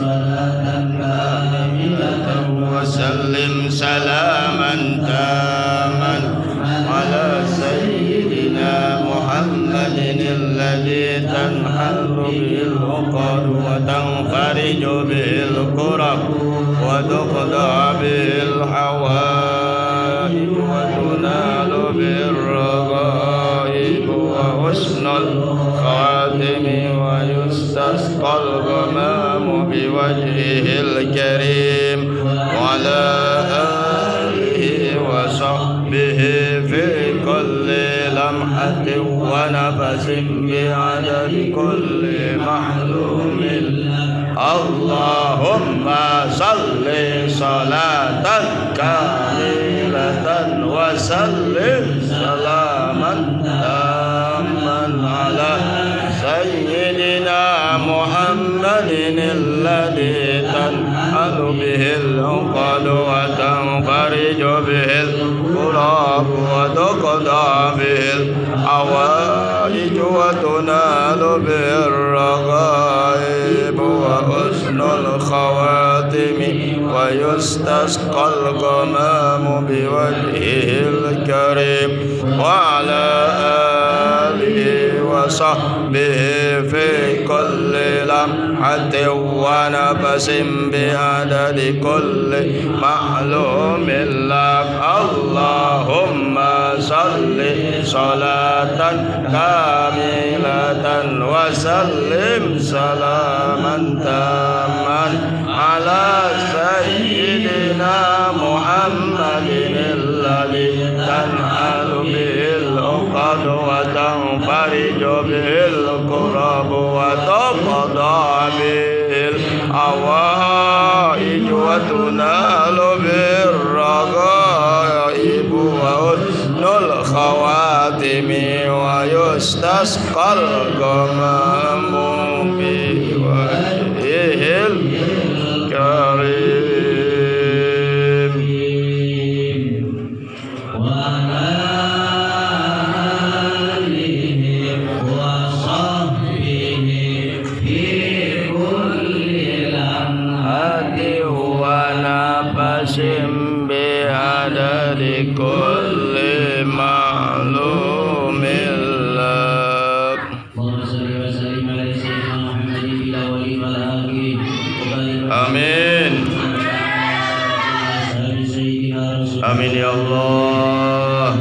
صلاة كاملة وسلم سلاما تاما على سيدنا محمد الذي تنحل به العقد وتنفرج به الكرب وتقضى به الحوائج وتنال به الرغائب وحسن الخاتم ويستسقى الغمام بوجهه الكريم وعلى آله وصحبه في كل لمحة ونفس بعدد كل محلوم اللهم صل صلاة كاملة وسلم سلاما تاما على سيدنا محمد الذي تنحل به العقد وتنفرج به الكرب وتقضى به الحوائج وتنال به الرغائب وحسن الخواتم ويستسقى الغمام بوجهه الكريم وعلى آله وصحبه في كل لمحة ونفس بعدد كل معلوم لك اللهم صل صلاة كاملة وسلم سلاما تاما على سيدنا محمد الذي تنحل به العقد وتنفرج به الكرب وتقضى به الحوائج وتنال به الرغائب وحسن الخواتم ويستسقى الغمام بوجهه الكريم بعدد كل معلوم لك آمين آمين يا الله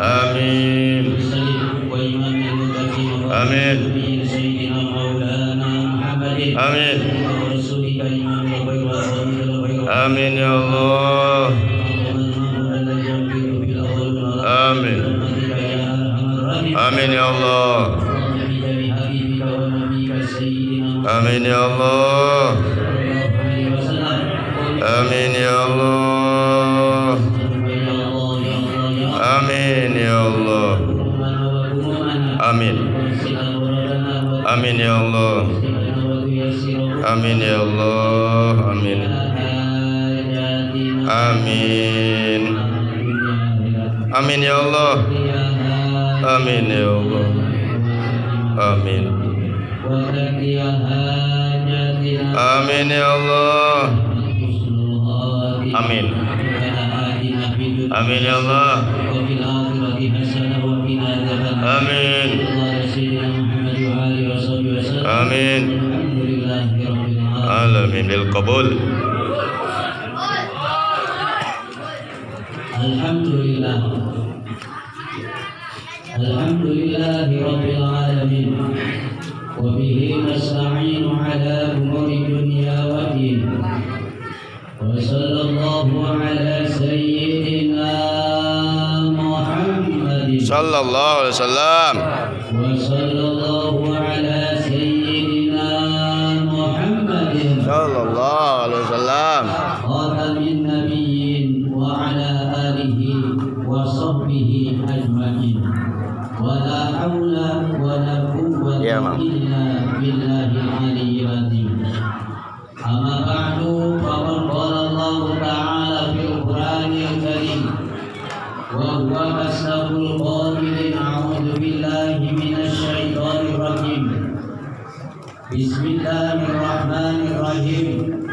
آمين آمين آمين آمين يا الله آمين آمين يا الله آمين يا الله آمين يا الله آمين يا الله آمين آمين يا الله آمين يا الله آمين آمين آمين يا الله آمين يا الله آمين آمين يا الله آمين آمين يا الله آمين آمين آمين بالقبول Alhamdulillah Alhamdulillahi Rabbil Alamin wa bihi nasta'inu ala umuri dunya wa din wa sallallahu ala sayyidina Muhammadin sallallahu alaihi wasallam wa sallallahu ala sayyidina Muhammadin sallallahu alaihi wasallam khatamin nabiyyin wa ala alihi wa sahbihi ajma'in wa la hawla wa la quwwata illa billahil aliyyil azim. Amma ba'du, faqad qala Allah ta'ala fil Qur'anil karim wa huwa asdaqul qa'ilin a'udzu billahi minasy Bismillahirrahmanirrahim.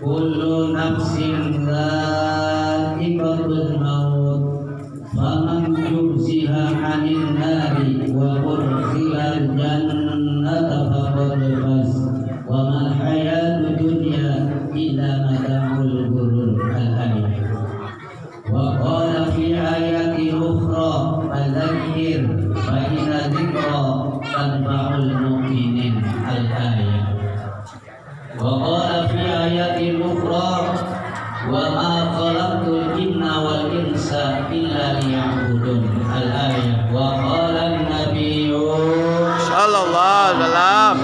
Kullu nafsin dha'iqatul maut. Faman yubziha 'anil nari wa udkhilal jannata faqad faz. Wa mal hayatud dunya illa mata'ul ghurur. Al-ayat. Wa qala fi ayatin ukhra fadzakir fa inna dzikra tanfa'ul mu'minin. Al-ayat. Wa qala fi ayatin ukhra wa ma khalaqtul jinna wal insa illa liya'budun. Al-ayat. Wa qala an-nabiyyu Sallallahu alaihi wasallam.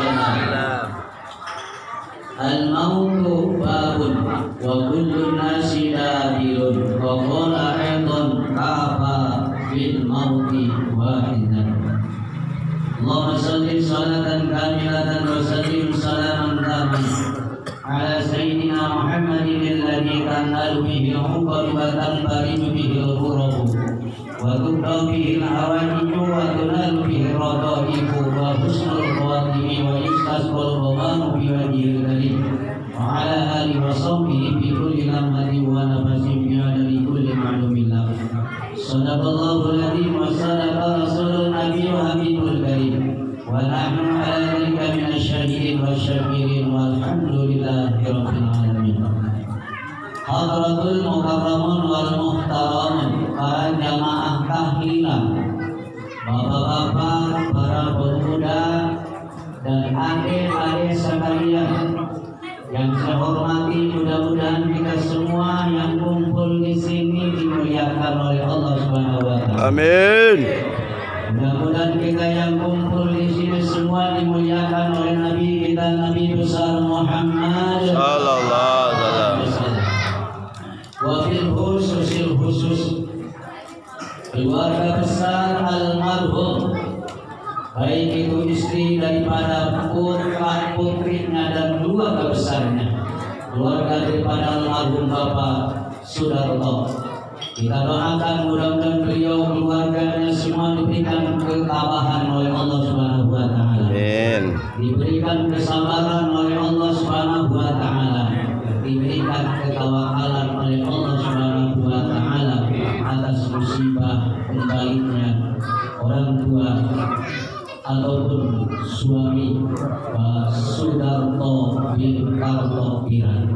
al-mautu babun wa kullu nasi dakhilun. Wa qala aidan kafa bil mauti wahidan. Allahumma salli salatan kamilatan wa sallim salaman taman ala sayyidina Muhammadin alladhi tanalu bihi al-uqad wa tanfariju bihi al-ghurab wa tuqaw bihi al-hawajiju wa tunalu bihi al-radaifu wa husnul khawatimi wa yustasqal ghamam bi wajhil karim wa ala alihi wa sahbihi bi kulli lamhatin wa nafasin bi adadi kulli ma'lumin lahu. Sadaqallahu al-azim wa sadaqa rasulun nabi wa habibul karim wa nahnu ala dhalika minasy syahidin wa syakirin walhamdulillahi rabbil alamin. Hadratul mukarramun wal muhtaramun, para jamaah tahlilan, bapak-bapak, para pemuda dan adik-adik sekalian yang saya hormati, mudah-mudahan kita semua yang kumpul di sini dimuliakan oleh Allah Subhanahu wa taala. Amin. Mudah-mudahan kita yang kumpul di sini semua dimuliakan oleh Nabi kita, Nabi besar Muhammad Sallallahu alaihi wasallam. Wabil khusus keluarga besar almarhum, baik itu istri daripada putra putrinya dan keluarga besarnya, keluarga daripada almarhum Bapak Sudarto. Kita doakan mudah-mudahan beliau keluarganya semua diberikan ketabahan oleh Allah Subhanahu wa taala. Amin. Diberikan kesabaran oleh Allah Subhanahu wa taala. Diberikan ketawakalan oleh Allah Subhanahu wa taala atas musibah kembalinya orang tua ataupun suami Pak Sudarto bin Kartopiran.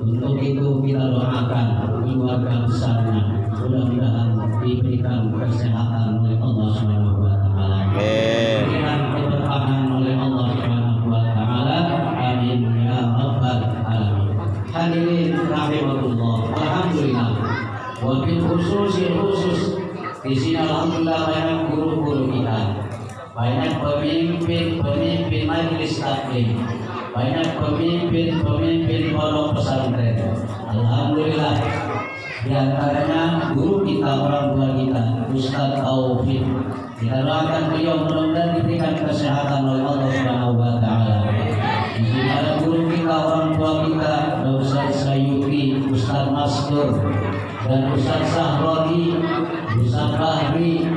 Untuk itu kita doakan keluarga besarnya, mudah-mudahan diberikan kesehatan oleh Allah Subhanahu wa taala. Diberikan keberkahan oleh Allah Subhanahu wa taala. Amin ya rabbal alamin. Hadirin rahimakumullah. Alhamdulillah. Wabil khusus di sini alhamdulillah banyak guru-guru kita, banyak pemimpin majelis taklim, banyak pemimpin pondok pesantren. Alhamdulillah, di antaranya guru kita, orang tua kita, Ustaz Taufik. Kita doakan beliau mudah-mudahan diberikan kesehatan oleh Allah Subhanahu wa taala. Di sini ada guru kita, orang tua kita, Ustaz Sayuti, Ustaz Mastur, dan Ustaz Sahrodi, Ustaz Bahri,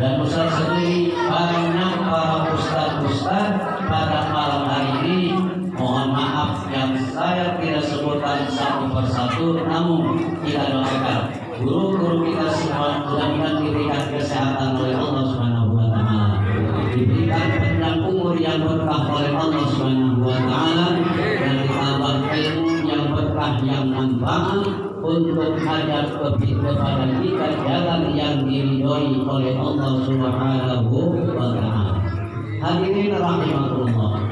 dan Ustaz sendiri. Banyak para ustaz-ustaz pada malam hari ini. Mohon maaf yang saya tidak sebutkan satu persatu, namun kita doakan guru-guru kita semua mudah-mudahan diberikan kesehatan oleh Allah Subhanahu wa taala, diberikan panjang umur yang berkah oleh Allah Subhanahu wa taala, dan ditambah ilmu yang berkah yang manfaat untuk hajat kepada kita jalan yang diridhoi oleh Allah Subhanahu wa taala. Hadirin rahimakumullah.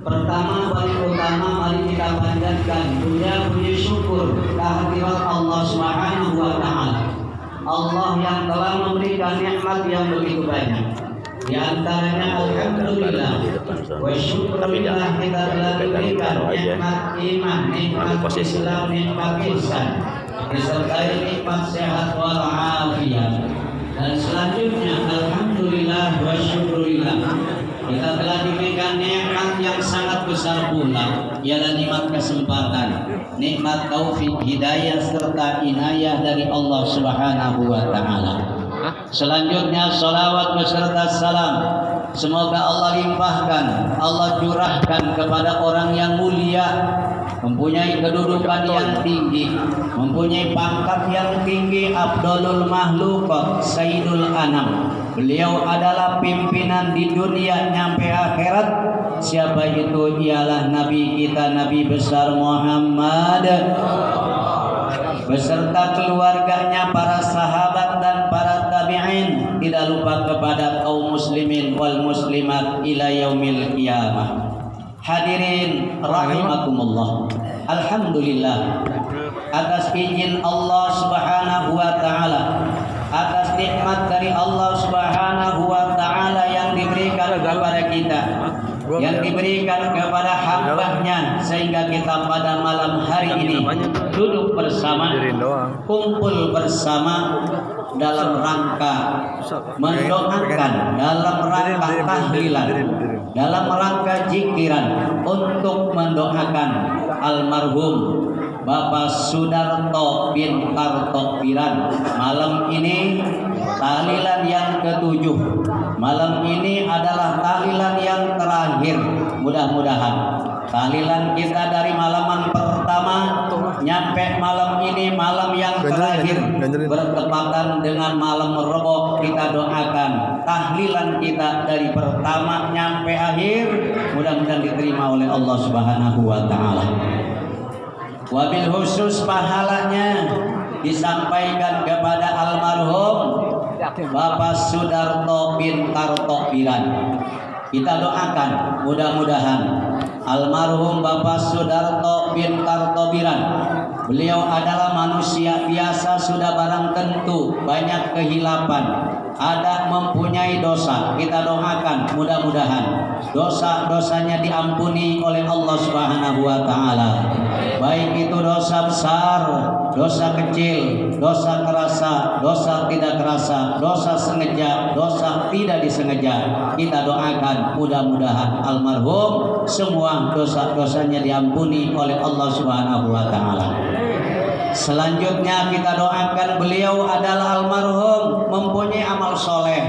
Pertama, paling utama, mari kita panjatkan puji syukur kehadirat Allah Subhanahu wa taala. Allah yang telah memberikan nikmat yang begitu banyak. Di antaranya alhamdulillah wa syukurillah, kita telah diberikan nikmat iman, nikmat Islam, nikmat ihsan, disertai nikmat sehat wal afiat. Dan selanjutnya alhamdulillah wa syukurillah, kita telah diberikan nikmat yang sangat besar pula, ialah nikmat kesempatan, nikmat taufik, hidayah serta inayah dari Allah Subhanahu wa taala. Selanjutnya salawat beserta salam Semoga Allah limpahkan, Allah curahkan kepada orang yang mulia, mempunyai kedudukan yang tinggi, mempunyai pangkat yang tinggi, Abdulul Mahlukat, Sayyidul Anam. Beliau adalah pimpinan di dunia nyampe akhirat. Siapa itu? Ialah Nabi kita, Nabi besar Muhammad beserta keluarganya, para sahabat dan para tabi'in, tidak lupa kepada kaum muslimin wal muslimat ila yaumil qiyamah. Hadirin rahimakumullah. Alhamdulillah atas izin Allah Subhanahu wa taala, atas nikmat dari Allah Subhanahu wa taala yang diberikan kepada kita, yang diberikan kepada hamba-Nya, sehingga kita pada malam hari ini duduk bersama, kumpul bersama dalam rangka mendoakan, dalam rangka tahlilan, dalam rangka zikiran untuk mendoakan almarhum Bapak Sudarto bin Kartopiran. Malam ini tahlilan yang ke-7. Malam ini adalah tahlilan yang terakhir. Mudah-mudahan tahlilan kita dari malaman pertama nyampe malam ini malam yang terakhir, bertepatan dengan malam Rebo. Kita doakan tahlilan kita dari pertama nyampe akhir mudah-mudahan diterima oleh Allah Subhanahu wa taala. Wabil khusus pahalanya disampaikan kepada almarhum Bapak Sudarto bin Kartopiran. Kita doakan mudah-mudahan almarhum Bapak Sudarto bin Kartopiran, beliau adalah manusia biasa, sudah barang tentu banyak kehilapan, ada mempunyai dosa. Kita doakan mudah-mudahan dosa-dosanya diampuni oleh Allah Subhanahu wa taala. Baik itu dosa besar, dosa kecil, dosa kerasa, dosa tidak kerasa, dosa sengaja, dosa tidak disengaja. Kita doakan mudah-mudahan almarhum semua dosa-dosanya diampuni oleh Allah Subhanahu wa taala. Selanjutnya kita doakan, beliau adalah almarhum mempunyai amal soleh,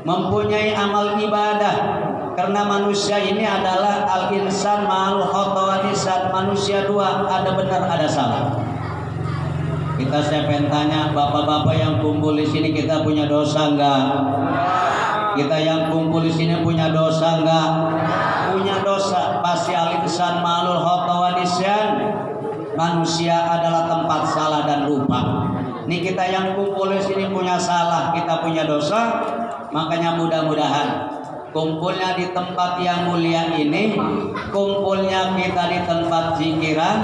mempunyai amal ibadah. Karena manusia ini adalah al-insan ma'al khotawanisan, manusia dua, ada benar ada salah. Saya pengen tanya bapak-bapak yang kumpul di sini, kita punya dosa enggak? Kita yang kumpul di sini punya dosa enggak? Punya dosa. Pasti al-insan ma'al khotawanisan, manusia adalah tempat salah dan lupa. Ini kita yang kumpul di sini punya salah, kita punya dosa. Makanya mudah-mudahan kumpulnya di tempat yang mulia ini, kumpulnya kita di tempat zikiran,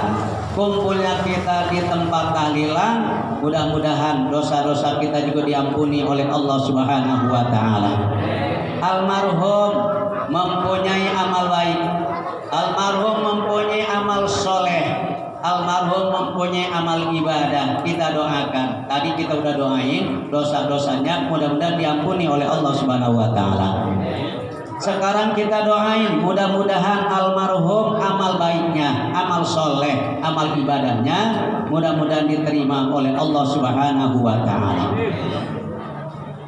kumpulnya kita di tempat tahlilan, mudah-mudahan dosa-dosa kita juga diampuni oleh Allah Subhanahu wa taala. Almarhum mempunyai amal baik, almarhum mempunyai amal soleh, almarhum mempunyai amal ibadah. Kita doakan. Tadi kita udah doain dosa-dosanya, mudah-mudahan diampuni oleh Allah Subhanahu wa taala. Sekarang kita doain mudah-mudahan almarhum amal baiknya, amal soleh, amal ibadahnya mudah-mudahan diterima oleh Allah Subhanahu wa taala.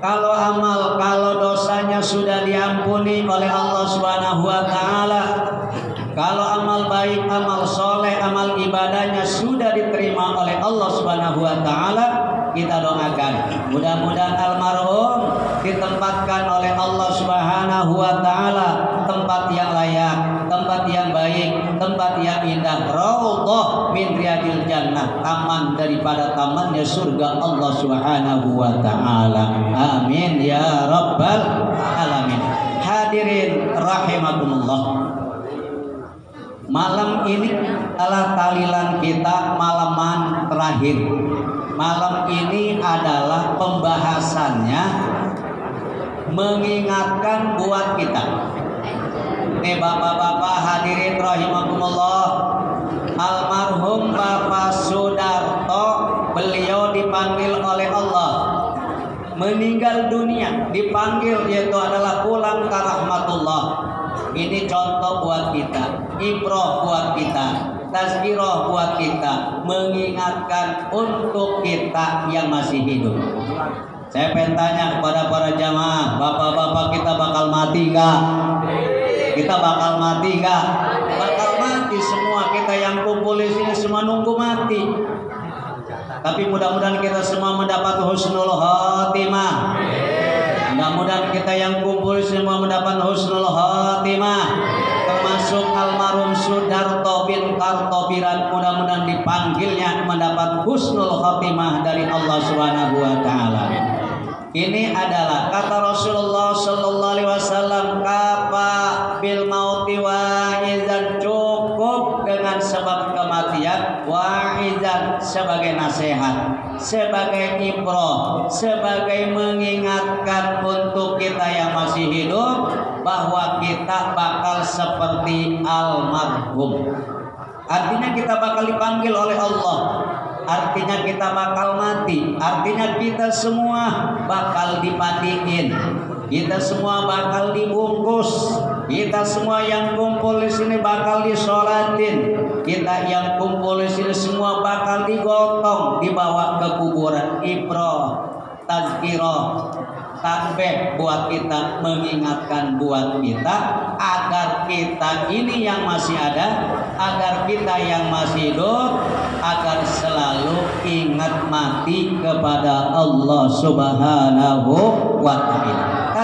Kalau dosanya sudah diampuni oleh Allah Subhanahu wa taala, kalau amal baik, amal soleh, amal ibadahnya sudah diterima oleh Allah Subhanahu wa taala, kita doakan mudah-mudahan almarhum ditempatkan oleh Allah Subhanahu wa taala tempat yang layak, tempat yang baik, tempat yang indah, raudhah min riyadil jannah, taman daripada tamannya surga Allah Subhanahu wa taala. Amin ya rabbal alamin. Hadirin rahimakumullah, malam ini adalah tahlilan kita malaman terakhir. Malam ini adalah pembahasannya mengingatkan buat kita. Nih bapak-bapak hadirin rahimakumullah, almarhum Bapak Sudarto, beliau dipanggil oleh Allah meninggal dunia, dipanggil yaitu adalah pulang ke rahmatullah. Ini contoh buat kita, ibrah buat kita, tazkirah buat kita, mengingatkan untuk kita yang masih hidup. Saya pengen tanya kepada para jamaah, bapak-bapak kita bakal mati nggak? Kita bakal mati nggak? Bakal mati semua. Kita yang kumpul di sini semua nunggu mati. Tapi mudah-mudahan kita semua mendapat husnul khotimah. Mudah-mudahan kita yang kumpul semua mendapat husnul khotimah. Termasuk almarhum Sudarto bin Kartopiran, mudah-mudahan dipanggilnya mendapat husnul khotimah dari Allah Subhanahu wa taala. Ini adalah kata Rasulullah sallallahu alaihi wasallam, kafa bil mauti wa'izan, cukup dengan sebab kematian, wa'izan sebagai nasihat, sebagai ibrah, sebagai mengingatkan untuk kita yang masih hidup bahwa kita bakal seperti almarhum. Artinya kita bakal dipanggil oleh Allah. Artinya kita bakal mati. Artinya kita semua bakal dimandiin. Kita semua bakal dibungkus. Kita semua yang kumpul di sini bakal disolatin. Kita yang kumpul di sini semua bakal digotong, dibawa ke kuburan. Ibrah, tazkirah, tanbih buat kita, mengingatkan buat kita agar kita ini yang masih ada, agar kita yang masih hidup, agar selalu ingat mati kepada Allah Subhanahu wa taala.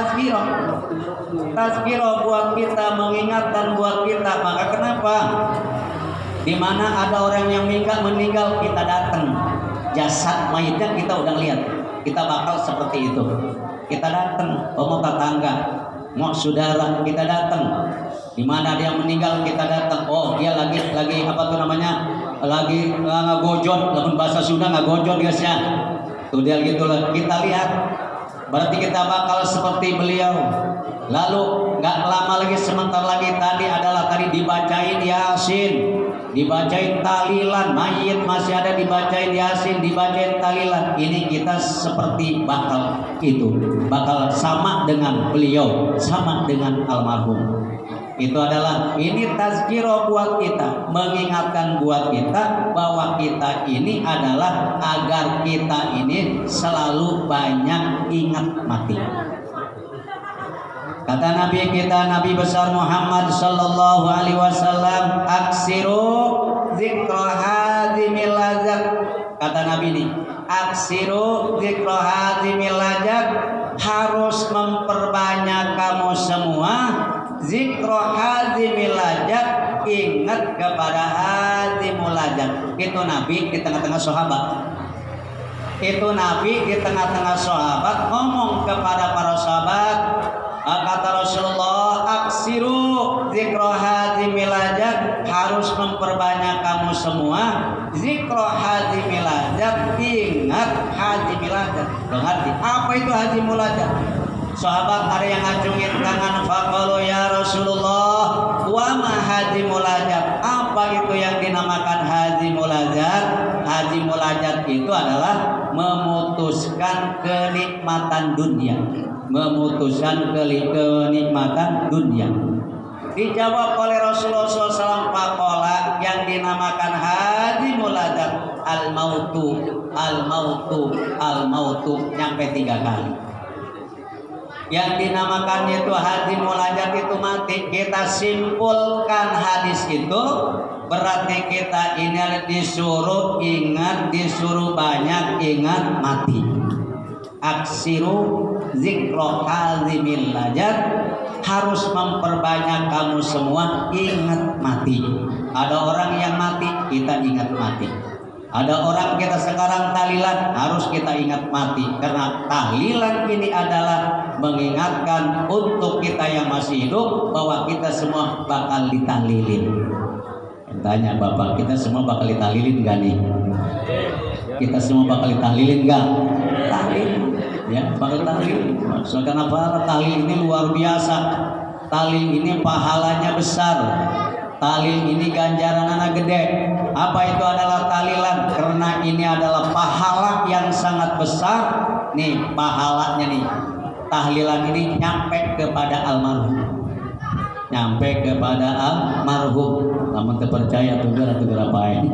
Tazkirah buat kita, mengingatkan buat kita. Maka kenapa? Di mana ada orang yang meninggal kita datang, jasad mayitnya kita udah lihat, kita bakal seperti itu. Kita datang, mau tetangga, mau saudara, kita datang. Di mana dia meninggal kita datang. Oh, dia lagi apa tuh namanya? Lagi ngagojot, dalam bahasa Sunda ngagojot guys ya. Tuh dia gitulah. Kita lihat. Berarti kita bakal seperti beliau. Lalu nggak lama lagi, sebentar lagi tadi dibacain Yasin, dibacain tahlilan, mayit masih ada dibacain Yasin, dibacain tahlilan. Ini kita seperti bakal sama dengan beliau, sama dengan almarhum. Itu adalah ini tazkirah buat kita, mengingatkan buat kita bahwa kita ini adalah agar kita ini selalu banyak ingat mati. Kata Nabi kita, Nabi besar Muhammad sallallahu alaihi wasallam, aksiru dzikra hadimil ladzat. Kata Nabi ini, aksiru dzikra hadimil ladzat, harus memperbanyak kamu semua zikra hadimil ladzat, ingat kepada hadimul ladzat. Itu Nabi di tengah-tengah sahabat. Itu Nabi di tengah-tengah sahabat ngomong kepada para sahabat. Kata Rasulullah, aksiru zikra hadimil ladzat, harus memperbanyak kamu semua zikra hadimil ladzat, ingat hadimil ladzat. Berarti apa itu hadimul ladzat? Sahabat ada yang ngacungin tangan, faqalu ya Rasulullah, wa ma hadimul ladzat? Apa itu yang dinamakan hadimul ladzat? Hadimul ladzat itu adalah memutuskan kenikmatan dunia. Memutuskan kenikmatan dunia. Dijawab oleh Rasulullah SAW, faqala, yang dinamakan hadimul ladzat al-mautu, al-mautu, al-mautu, nyampe 3 kali. Yang dinamakannya itu hadimul ladzat itu mati. Kita simpulkan hadis itu, berarti kita ini disuruh ingat, disuruh banyak ingat mati. Aksiru zikra hadimil ladzat, harus memperbanyak kamu semua ingat mati. Ada orang yang mati, kita ingat mati. Ada orang kita sekarang tahlilan, harus kita ingat mati. Karena tahlilan ini adalah mengingatkan untuk kita yang masih hidup bahwa kita semua bakal ditahlilin. Tanya Bapak, kita semua bakal ditahlilin gak nih? Kita semua bakal ditahlilin gak? Tahlil, ya, bakal tahlil. Soalnya apa? Tahlil ini luar biasa. Tahlil ini pahalanya besar. Tahlil ini ganjarannya gede. Apa itu adalah tahlilan? Karena ini adalah pahala yang sangat besar. Nih pahalanya nih. Tahlilan ini nyampe kepada almarhum. Nyampe kepada almarhum. Namun terpercaya tuh apa ini?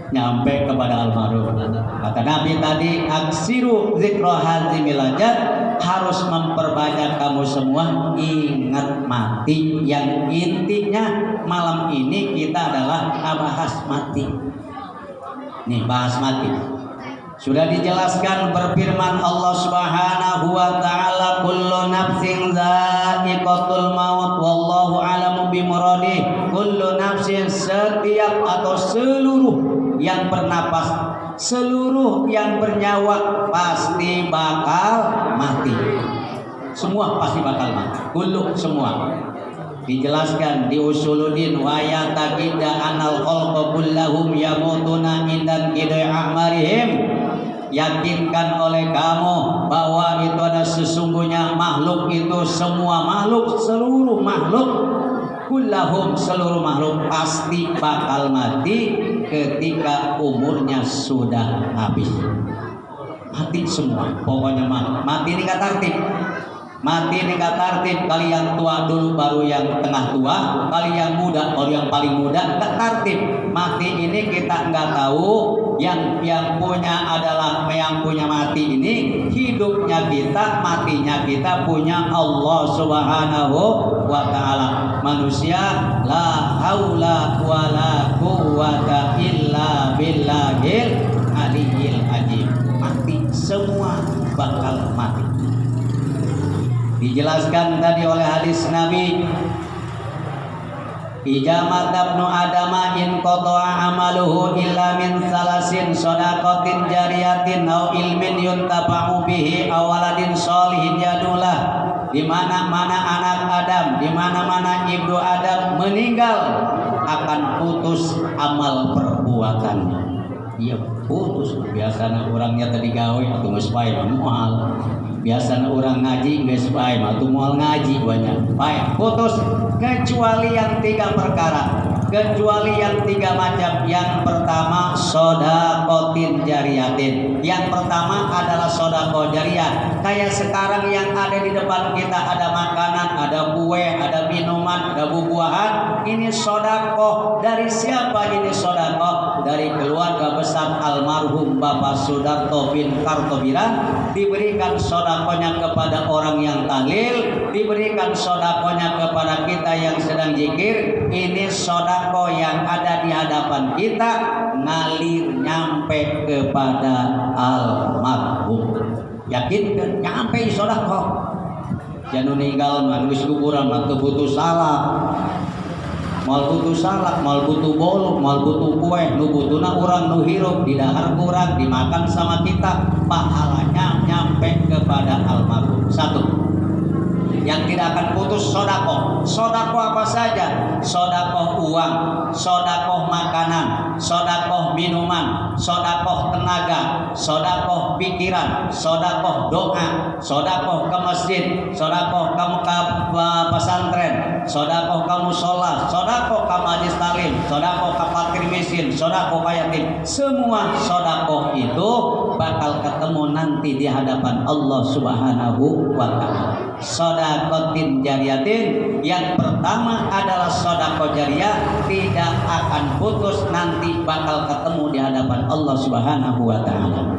nyampe kepada almarhum. Kata Nabi tadi, aksiru zikra hazimil ajal, harus memperbanyak kamu semua ingat mati. Yang intinya malam ini kita adalah bahas mati. Nih, bahas mati. Sudah dijelaskan, berfirman Allah Subhanahu wa taala, kullu nafsin dha'iqatul maut wallahu a'lamu bimuradih. Kullu nafsin, setiap atau seluruh yang bernapas, seluruh yang bernyawa pasti bakal mati. Semua pasti bakal mati. Kullu, semua. Dijelaskan di Usuluddin, wa yataqida anal khalqa kullahum yamutuna indan qidai a'marihim. Yakinkan oleh kamu bahwa itu ada sesungguhnya makhluk itu, semua makhluk, seluruh makhluk, kullahum, seluruh makhluk pasti bakal mati ketika umurnya sudah habis. Mati semua, pokoknya mati ini gak tertib. Mati ini gak tertib, kali yang tua dulu baru yang tengah tua, kali yang muda baru yang paling muda, gak tertib. Mati ini kita nggak tahu, yang punya adalah yang punya mati ini, hidupnya kita, matinya kita punya Allah Subhanahu wa taala. Manusia la haula wala quwwata illa billahil aliyyil azim. Mati, semua bakal mati. Dijelaskan tadi oleh hadis Nabi, ijamat abnu adama in qata'a amaluhu illa min salasin shadaqatin jariyatin aw ilmin yuntafa'u bihi aw waladin sholihin yadulah. Di mana-mana anak Adam, di mana-mana ibnu Adam meninggal, akan putus amal perbuatannya. Iya, putus. Biasanya orangnya tadi gawe atau ngespai mual. Biasanya orang ngaji nggak sepai, atau mual ngaji banyak, baik putus. Kecuali yang 3 perkara, kecuali yang 3 macam. Yang pertama sodakotin jariyatin. Yang pertama adalah sodako jariyah. Kayak sekarang yang ada di depan kita, ada makanan, ada kue, ada minuman, ada buah-buahan. Ini sodako. Dari siapa ini sodako? Dari keluarga besar almarhum Bapak Sudarto bin Kartobiran. Diberikan sodakonya kepada orang yang tahlil, diberikan sodakonya kepada kita yang sedang zikir. Ini sodako yang ada di hadapan kita, ngalir nyampe kepada almarhum. Yakin kan? Nyampe sodako. Jangan ninggal manusia kuburan atau butuh salah. Mal butuh salak, mal butuh bolu, mal butuh kue, nu butuhna urang nu hirup di dahar kurang dimakan sama kita, pahalanya nyampe kepada almarhum. 1. Yang tidak akan putus sodako. Sodako apa saja? Sodako uang, sodako makanan, sodako minuman, sodako tenaga, sodako pikiran, sodako doa, sodako ke masjid, sodako kamu ke pesantren, sodako kamu sholat, sodako ke majlis talim, sodako ke fakir miskin, sodako ke yatim. Semua sodako itu bakal ketemu nanti di hadapan Allah Subhanahu wa ta'ala. Sodakotin jariyatin, yang pertama adalah sodako jariyah, tidak akan putus, nanti bakal ketemu di hadapan Allah Subhanahu wa ta'ala.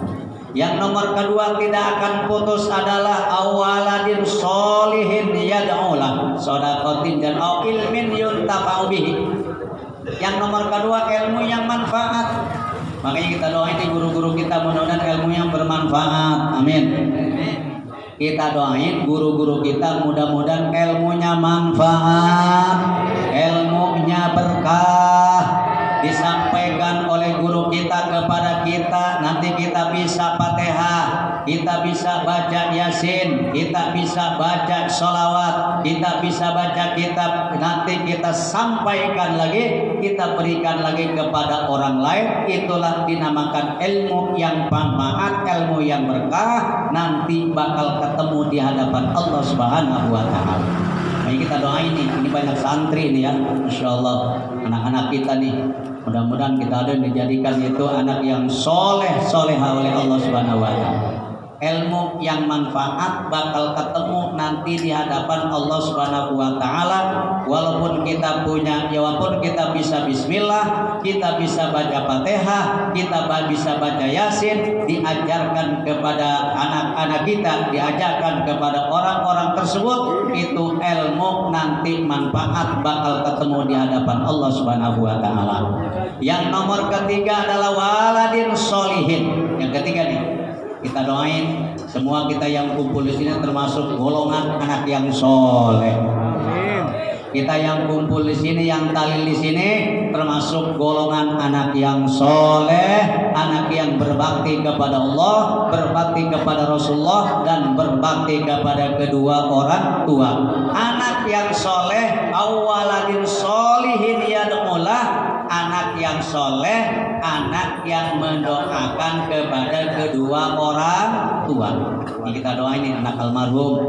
Yang nomor kedua tidak akan putus adalah awaladin sholihin yad'ulah, sodakotin dan ilmin yuntafa'u bihi. Yang nomor kedua ilmu yang manfaat. Makanya kita doain di guru-guru kita, mudah-mudahan ilmu yang bermanfaat. Amin. Kita doain guru-guru kita, mudah-mudahan ilmunya manfaat, ilmunya berkah, disampaikan oleh guru kita kepada kita. Nanti kita bisa Fatihah, kita bisa baca Yasin, kita bisa baca sholawat, kita bisa baca kitab. Nanti kita sampaikan lagi, kita berikan lagi kepada orang lain. Itulah dinamakan ilmu yang manfaat, ilmu yang berkah, nanti bakal ketemu di hadapan Allah Subhanahu wa ta'ala. Mari kita doain ini banyak santri nih ya, insyaallah anak-anak kita nih, mudah-mudahan kita ada dijadikan itu anak yang soleh soleha oleh Allah Subhanahu wa ta'ala. ilmu yang manfaat bakal ketemu nanti di hadapan Allah Subhanahu wa taala. Walaupun kita punya, walaupun kita bisa bismillah, kita bisa baca Fatihah, kita bisa baca Yasin, diajarkan kepada anak-anak kita, diajarkan kepada orang-orang tersebut, itu ilmu nanti manfaat bakal ketemu di hadapan Allah Subhanahu wa taala. Yang nomor ketiga adalah waladin sholihin. Yang ketiga nih, kita doain semua kita yang kumpul di sini termasuk golongan anak yang soleh. Kita yang kumpul di sini, yang talil di sini termasuk golongan anak yang soleh, anak yang berbakti kepada Allah, berbakti kepada Rasulullah, dan berbakti kepada kedua orang tua. Anak yang soleh, awaladin solihin yad'ulah. Anak yang soleh, anak yang mendoakan kepada kedua orang tua. Ini kita doain ini anak almarhum.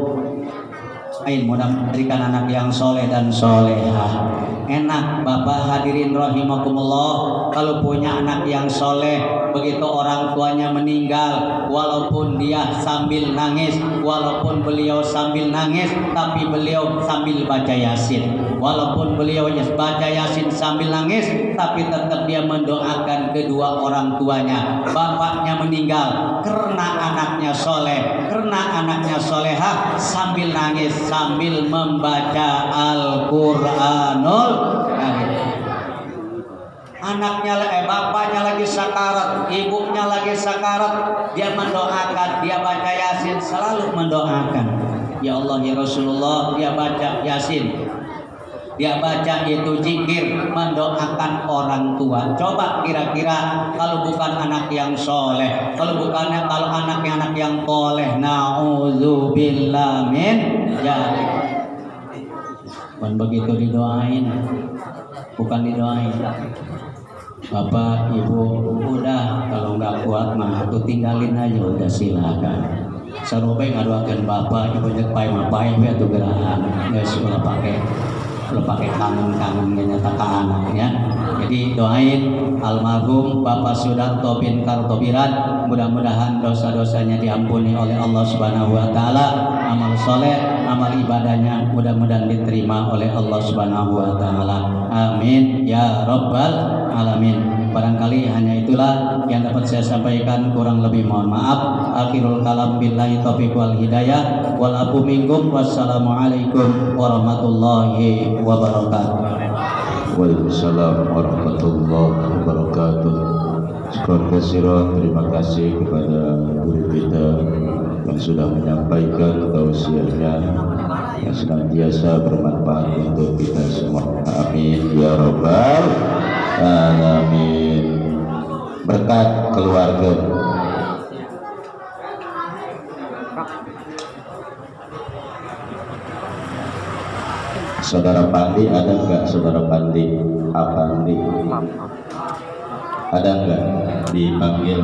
Ain mudah memberikan anak yang soleh dan solehah. Enak Bapak hadirin rahimakumullah, kalau punya anak yang soleh, begitu orang tuanya meninggal, walaupun dia sambil nangis, walaupun beliau sambil nangis, tapi beliau sambil baca Yasin. Walaupun beliau baca Yasin sambil nangis, tapi tetap dia mendoakan kedua orang tuanya. Bapaknya meninggal karena anaknya soleh, karena anaknya solehah, sambil nangis, sambil membaca Al-Quranul Karim. Anaknya, bapaknya lagi sakarat, ibunya lagi sakarat, dia mendoakan, dia baca Yasin, selalu mendoakan. Ya Allah ya Rasulullah, dia baca Yasin, dia baca itu zikir, mendoakan orang tua. Coba kira-kira kalau bukan anak yang soleh, kalau anaknya anak yang soleh, na'udzubillah min dzalik. Bukan begitu didoain, bukan didoain. Bapak, ibu, udah kalau nggak kuat mah tuh tinggalin aja, udah silakan. Sarobeng ngaduakeun bapak, ibu jeung pae mah pae we atuh gerahan. Geus ulah pakai kangen-kangen nyata ka anaknya. Jadi doain almarhum Bapak Sudarto bin Kartobiran, mudah-mudahan dosa-dosanya diampuni oleh Allah Subhanahu wa taala, amal soleh, amal ibadahnya mudah-mudahan diterima oleh Allah Subhanahu wa taala. Amin ya rabbal alamin. Barangkali hanya itulah yang dapat saya sampaikan, kurang lebih mohon maaf. Akhirul kalam billahi taufiq wal hidayah, wal afu minkum, wassalamualaikum warahmatullahi wabarakatuh. Waalaikumsalam warahmatullahi wabarakatuh. Syukur kasiran, terima kasih kepada guru kita yang sudah menyampaikan tausiahnya yang senantiasa bermanfaat untuk kita semua. Amin ya rabbal alamin. Berkat keluarga. Saudara Pandi ada nggak? Saudara Pandi, Apandi ada nggak dipanggil?